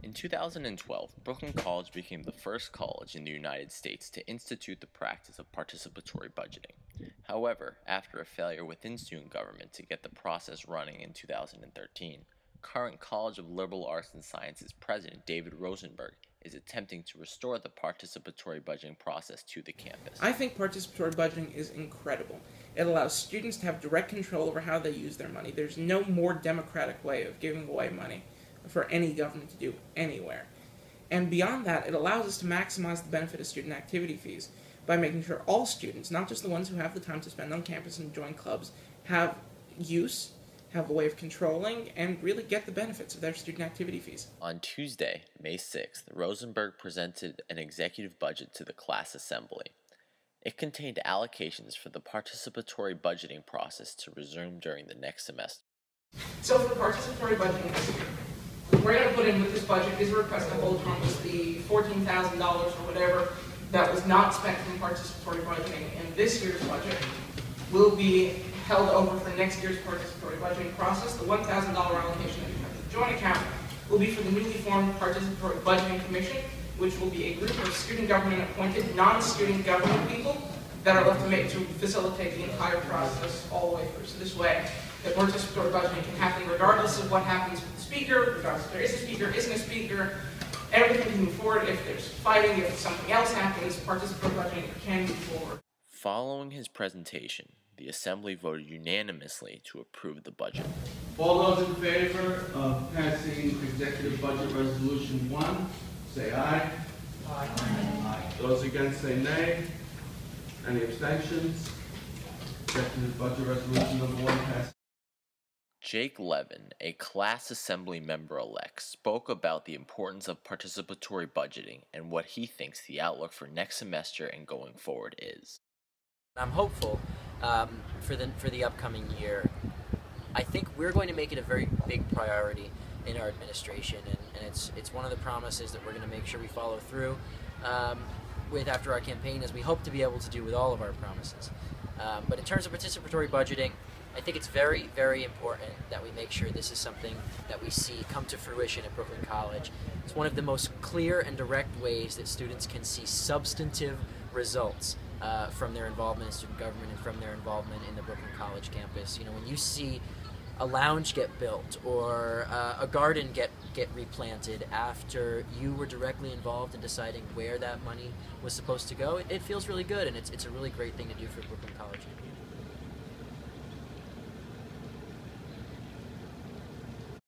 In 2012, Brooklyn College became the first college in the United States to institute the practice of participatory budgeting. However, after a failure within student government to get the process running in 2013, current College of Liberal Arts and Sciences President David Rosenberg is attempting to restore the participatory budgeting process to the campus. I think participatory budgeting is incredible. It allows students to have direct control over how they use their money. There's no more democratic way of giving away money for any government to do anywhere. And beyond that, it allows us to maximize the benefit of student activity fees by making sure all students, not just the ones who have the time to spend on campus and join clubs, have use, have a way of controlling, and really get the benefits of their student activity fees. On Tuesday, May 6th, Rosenberg presented an executive budget to the class assembly. It contained allocations for the participatory budgeting process to resume during the next semester. So for participatory budgeting this year, we're going to put in with this budget is a request to hold Congress the $14,000 or whatever that was not spent from participatory budgeting in this year's budget will be held over for next year's participatory budgeting process. The $1,000 allocation that you have to the joint account will be for the newly formed Participatory Budgeting Commission, which will be a group of student government appointed, non-student government people that are left to facilitate the entire process all the way through. So this way, that participatory budgeting can happen regardless of what happens with the speaker, regardless if there is a speaker, isn't a speaker. Everything can move forward. If there's fighting, if something else happens, participatory budgeting can move forward. Following his presentation, the Assembly voted unanimously to approve the budget. All those in favor of passing Executive Budget Resolution 1, say aye. Aye. Aye. Those against say nay. Any abstentions? Executive Budget Resolution number 1 passes. Jake Levin, a class assembly member-elect, spoke about the importance of participatory budgeting and what he thinks the outlook for next semester and going forward is. I'm hopeful for the upcoming year. I think we're going to make it a very big priority in our administration, and it's one of the promises that we're going to make sure we follow through with after our campaign, as we hope to be able to do with all of our promises. But in terms of participatory budgeting, I think it's very, very important that we make sure this is something that we see come to fruition at Brooklyn College. It's one of the most clear and direct ways that students can see substantive results from their involvement in student government and from their involvement in the Brooklyn College campus. You know, when you see a lounge get built or a garden get replanted after you were directly involved in deciding where that money was supposed to go, it feels really good, and it's a really great thing to do for Brooklyn College.